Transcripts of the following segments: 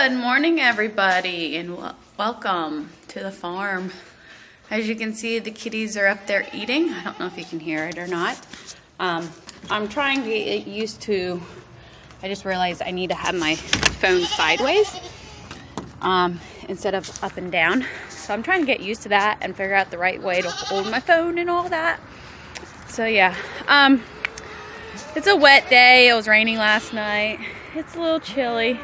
Good morning, everybody, and welcome to the farm. As you can see, the kitties are up there eating. I don't know if you can hear it or not. I'm trying to get used to, I just realized I need to have my phone sideways instead of up and down. So I'm trying to get used to that and figure out the right way to hold my phone and all that. So yeah, it's a wet day. It was raining last night. It's a little chilly.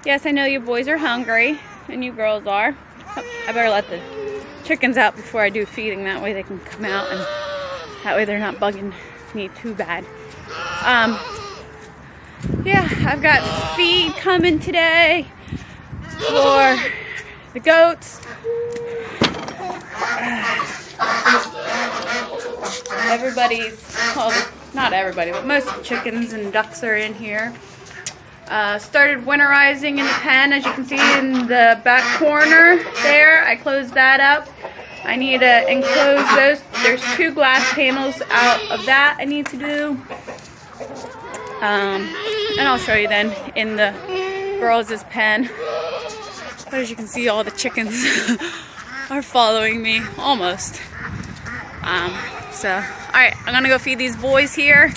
Yes, I know you boys are hungry, and you girls are. I better let the chickens out before I do feeding. That way they can come out, and that way they're not bugging me too bad. Yeah, I've got feed coming today for the goats. Everybody's, well, not everybody, but most of the chickens and ducks are in here. Started winterizing in the pen, as you can see in the back corner there. I closed that up. I need to enclose those. There's 2 glass panels out of that I need to do. And I'll show you then in the girls' pen. But as you can see, all the chickens are following me, almost. Alright, I'm gonna go feed these boys here,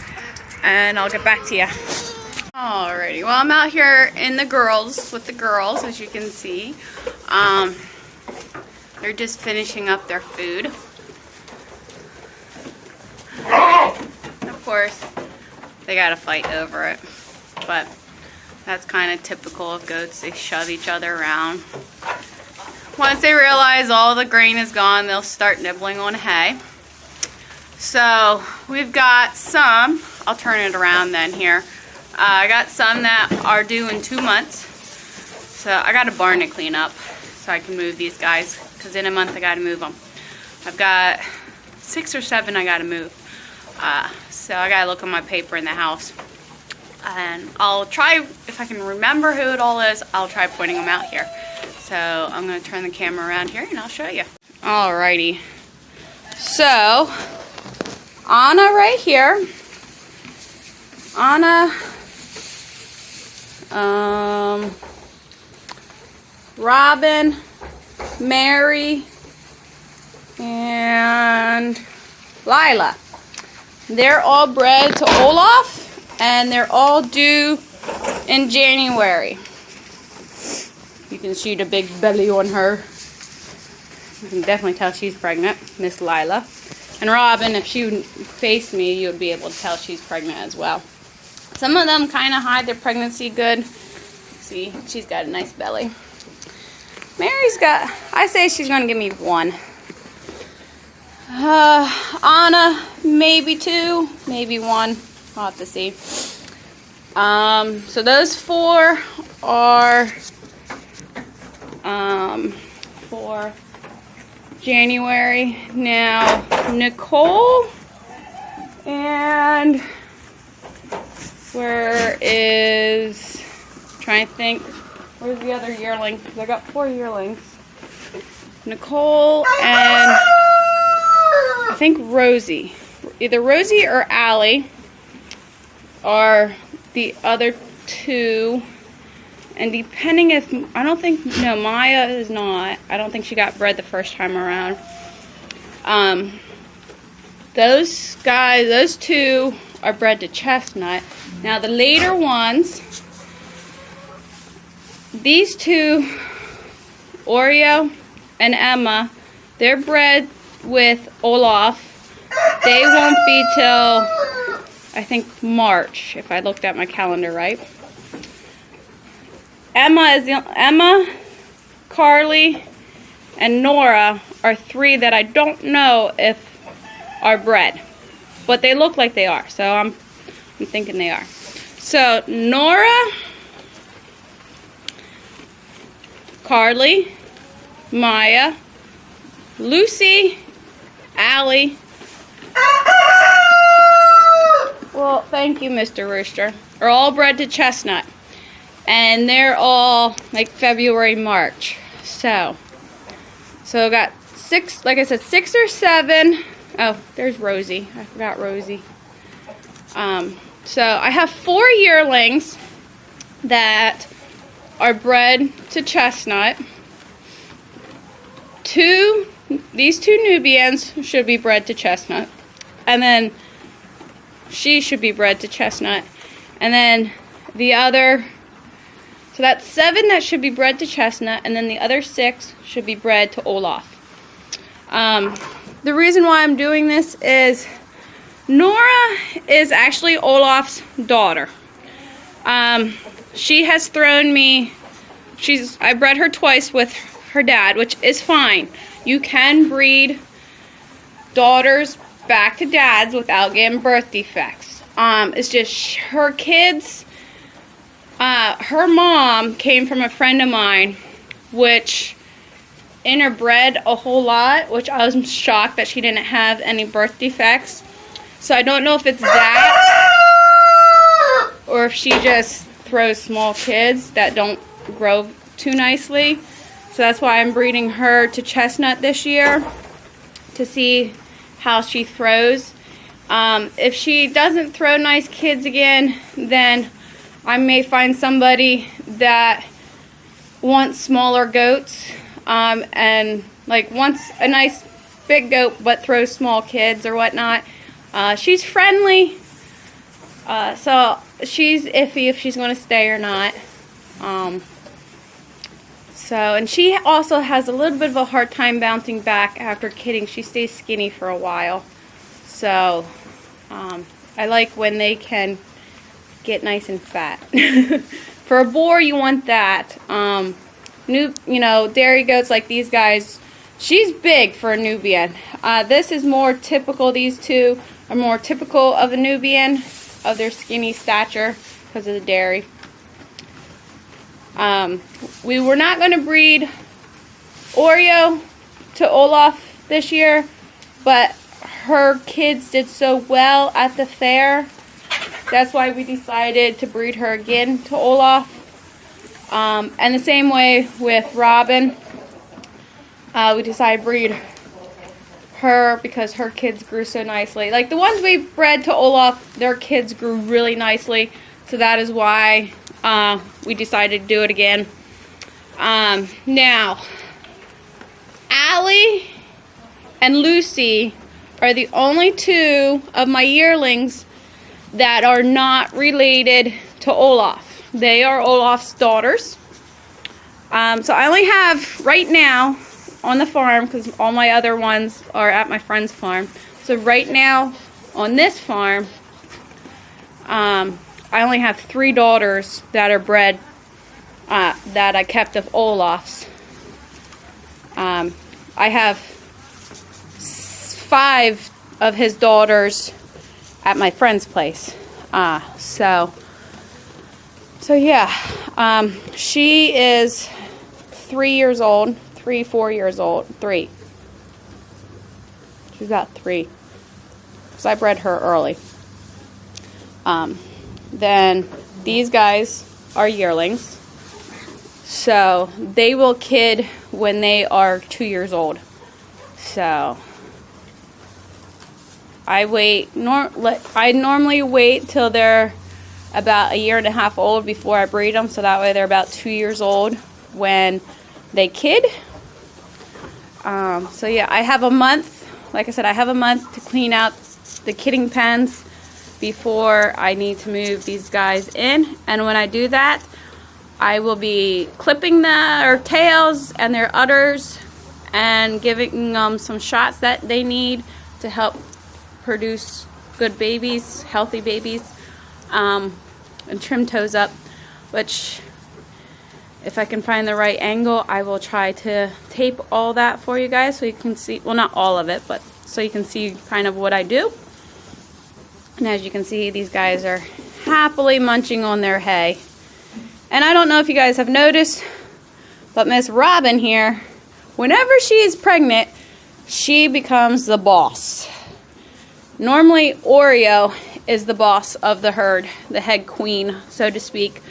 and I'll get back to you. Alrighty, well, I'm out here in the girls, with the girls, as you can see. They're just finishing up their food. Of course, they gotta fight over it, but that's kind of typical of goats. They shove each other around. Once they realize all the grain is gone, they'll start nibbling on hay. So we've got some, I'll turn it around then here. I got some that are due in 2 months. So I got a barn to clean up so I can move these guys, because in a month I got to move them. I've got 6 or 7 I got to move. So I got to look on my paper in the house. And I'll try, if I can remember who it all is, I'll try pointing them out here. So I'm going to turn the camera around here and I'll show you. Alrighty. So, Anna right here. Anna, Robin, Mary, and Lila. They're all bred to Olaf, and they're all due in January. You can see the big belly on her. You can definitely tell she's pregnant, Miss Lila. And Robin, if she faced me, you would be able to tell she's pregnant as well. Some of them kind of hide their pregnancy good. See, she's got a nice belly. Mary's got, I say she's going to give me 1. Anna, maybe 2, maybe 1. I'll have to see. So those 4 are for January. Now, Nicole and where is, trying to think, where's the other yearling? Because I got 4 yearlings. Nicole and I think Rosie. Either Rosie or Allie are the other 2. And depending if, I don't think, no, Maya is not. I don't think she got bred the first time around. Those guys, those 2 are bred to Chestnut. Now the later ones, these 2, Oreo and Emma, they're bred with Olaf. They won't be till, I think, March, if I looked at my calendar right. Emma, Carly, and Nora are 3 that I don't know if are bred, but they look like they are, so I'm thinking they are. So Nora, Carly, Maya, Lucy, Allie. Well, thank you, Mr. Rooster. Are all bred to Chestnut. And they're all like February, March. So I got 6, like I said, 6 or 7. Oh, there's Rosie. I forgot Rosie. So I have 4 yearlings that are bred to Chestnut. These two Nubians should be bred to Chestnut. And then she should be bred to Chestnut. And then the other, so that's 7 that should be bred to Chestnut, and then the other 6 should be bred to Olaf. The reason why I'm doing this is Nora is actually Olaf's daughter. She has thrown me, I bred her twice with her dad, which is fine. You can breed daughters back to dads without getting birth defects. It's just her kids, her mom came from a friend of mine, which interbred a whole lot, which I was shocked that she didn't have any birth defects. So I don't know if it's that or if she just throws small kids that don't grow too nicely. So that's why I'm breeding her to Chestnut this year to see how she throws. If she doesn't throw nice kids again, then I may find somebody that wants smaller goats and like wants a nice big goat but throws small kids or whatnot. She's friendly, so she's iffy if she's going to stay or not. And she also has a little bit of a hard time bouncing back after kidding. She stays skinny for a while. So I like when they can get nice and fat. For a boar, you want that. Dairy goats like these guys, she's big for a Nubian. This is more typical. These two are more typical of a Nubian, of their skinny stature because of the dairy. We were not going to breed Oreo to Olaf this year, but her kids did so well at the fair. That's why we decided to breed her again to Olaf. And the same way with Robin. We decided to breed her because her kids grew so nicely. Like the ones we bred to Olaf, their kids grew really nicely. So that is why we decided to do it again. Now, Allie and Lucy are the only 2 of my yearlings that are not related to Olaf. They are Olaf's daughters. So I only have, right now, on the farm, because all my other ones are at my friend's farm. So right now, on this farm, I only have 3 daughters that are bred, that I kept of Olaf's. I have 5 of his daughters at my friend's place. So yeah, she is 3 years old, 4 years old, 3. She's about 3, because I bred her early. Then these guys are yearlings, so they will kid when they are 2 years old. So I normally wait till they're about 1.5 years old before I breed them, so that way they're about 2 years old when they kid. So yeah, I have a month. Like I said, I have a month to clean out the kidding pens before I need to move these guys in. And when I do that, I will be clipping their tails and their udders and giving them some shots that they need to help produce good babies, healthy babies, and trim toes up, which if I can find the right angle, I will try to tape all that for you guys so you can see, well, not all of it, but so you can see kind of what I do. And as you can see, these guys are happily munching on their hay. And I don't know if you guys have noticed, but Miss Robin here, whenever she is pregnant, she becomes the boss. Normally, Oreo is the boss of the herd, the head queen, so to speak.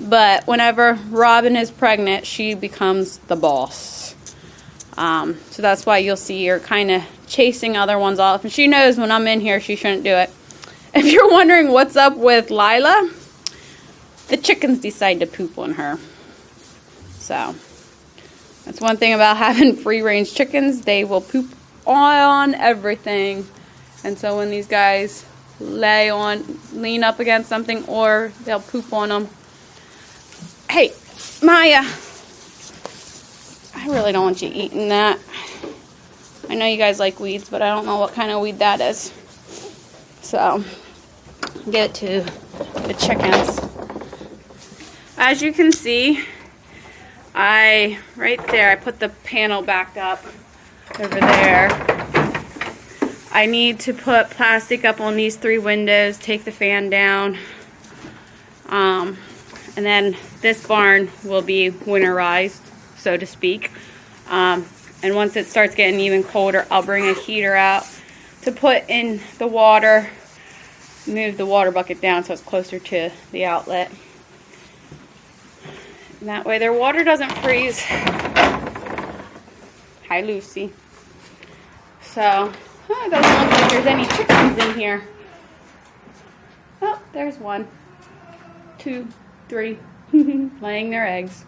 But whenever Robin is pregnant, she becomes the boss. So that's why you'll see her kind of chasing other ones off. And she knows when I'm in here, she shouldn't do it. If you're wondering what's up with Lila, the chickens decide to poop on her. So that's one thing about having free-range chickens. They will poop on everything. And so when these guys lean up against something, or they'll poop on them. Hey, Maya, I really don't want you eating that. I know you guys like weeds, but I don't know what kind of weed that is. So, give it to the chickens. As you can see, right there, I put the panel back up over there. I need to put plastic up on these 3 windows, take the fan down, and then this barn will be winterized, so to speak. And once it starts getting even colder, I'll bring a heater out to put in the water, move the water bucket down so it's closer to the outlet. And that way their water doesn't freeze. Hi, Lucy. So, it doesn't look like there's any chickens in here. Oh, there's 1, 2, 3, laying their eggs.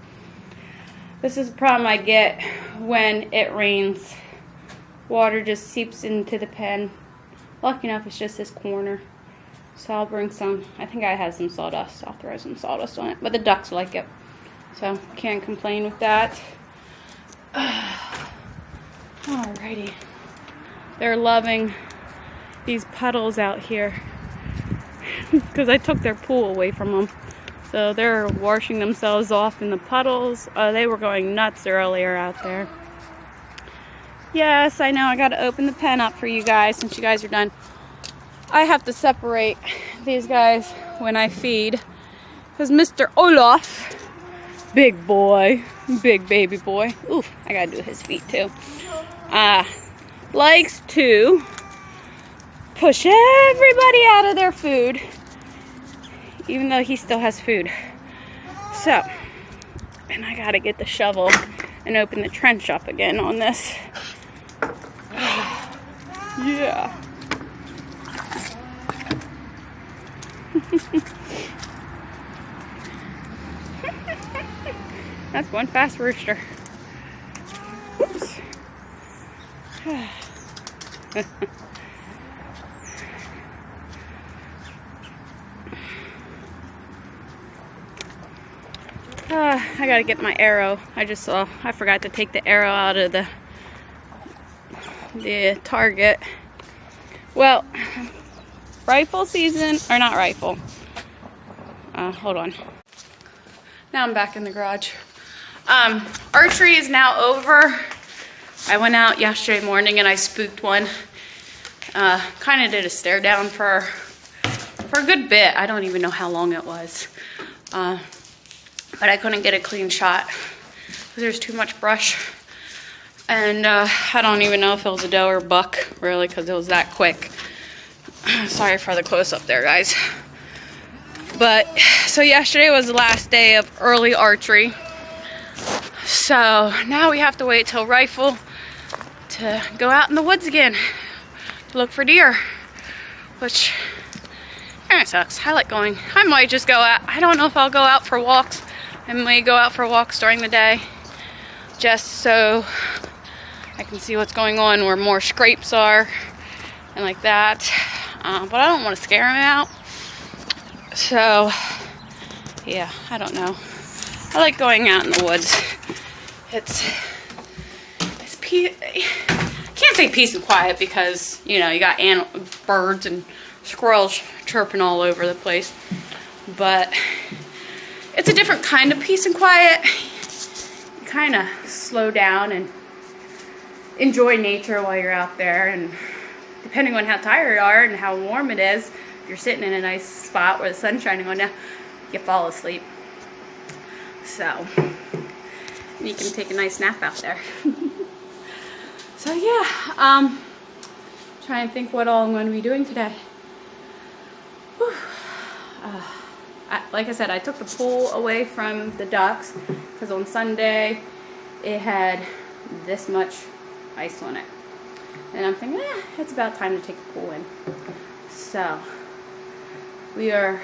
This is the problem I get when it rains. Water just seeps into the pen. Lucky enough, it's just this corner. So I'll bring some, I think I have some sawdust. I'll throw some sawdust on it. But the ducks like it. So, can't complain with that. Alrighty. They're loving these puddles out here because I took their pool away from them. So they're washing themselves off in the puddles. They were going nuts earlier out there. Yes, I know. I got to open the pen up for you guys since you guys are done. I have to separate these guys when I feed because Mr. Olaf, big boy, big baby boy. Oof, I got to do his feet too. Likes to push everybody out of their food, even though he still has food. So, and I gotta get the shovel and open the trench up again on this. Yeah. That's one fast rooster. Oops. I gotta get my arrow. I forgot to take the arrow out of the target. Well, rifle season, or not rifle. Hold on. Now I'm back in the garage. Archery is now over. I went out yesterday morning and I spooked one. Kind of did a stare down for a good bit. I don't even know how long it was. But I couldn't get a clean shot because there's too much brush. And I don't even know if it was a doe or buck, really, because it was that quick. Sorry for the close-up there, guys. But, so yesterday was the last day of early archery. So, now we have to wait till rifle to go out in the woods again to look for deer. Which, kind of sucks. I like going. I might just go out. I don't know if I'll go out for walks. I may go out for walks during the day. Just so I can see what's going on where more scrapes are and like that. But I don't want to scare them out. So, yeah, I don't know. I like going out in the woods. It's I can't say peace and quiet because, you know, you got birds and squirrels chirping all over the place. But it's a different kind of peace and quiet. You kind of slow down and enjoy nature while you're out there. And depending on how tired you are and how warm it is, if you're sitting in a nice spot where the sun's shining on you, you fall asleep. So, you can take a nice nap out there. So yeah, trying to think what all I'm going to be doing today. Like I said, I took the pool away from the ducks because on Sunday it had this much ice on it. And I'm thinking, it's about time to take the pool in. So, we are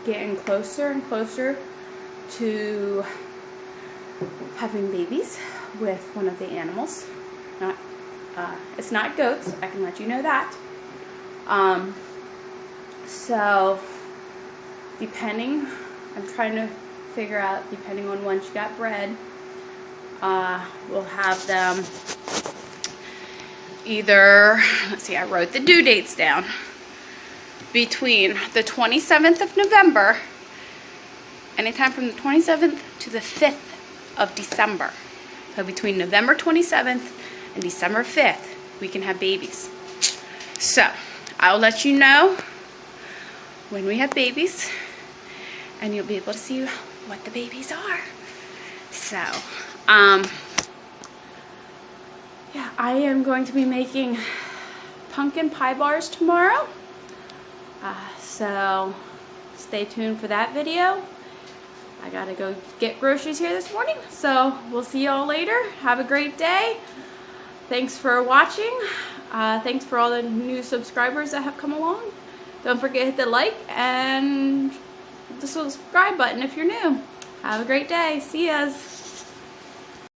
getting closer and closer to having babies with one of the animals. It's not goats, I can let you know that. So depending, I'm trying to figure out, depending on when she got bred, we'll have them either, let's see, I wrote the due dates down, between the 27th of November, anytime from the 27th to the 5th of December. So between November 27th and December 5th, we can have babies. So I'll let you know when we have babies, and you'll be able to see what the babies are. So, yeah, I am going to be making pumpkin pie bars tomorrow. So stay tuned for that video. I gotta go get groceries here this morning, so we'll see y'all later. Have a great day. Thanks for watching. Thanks for all the new subscribers that have come along. Don't forget to hit the like and the subscribe button if you're new. Have a great day. See yas.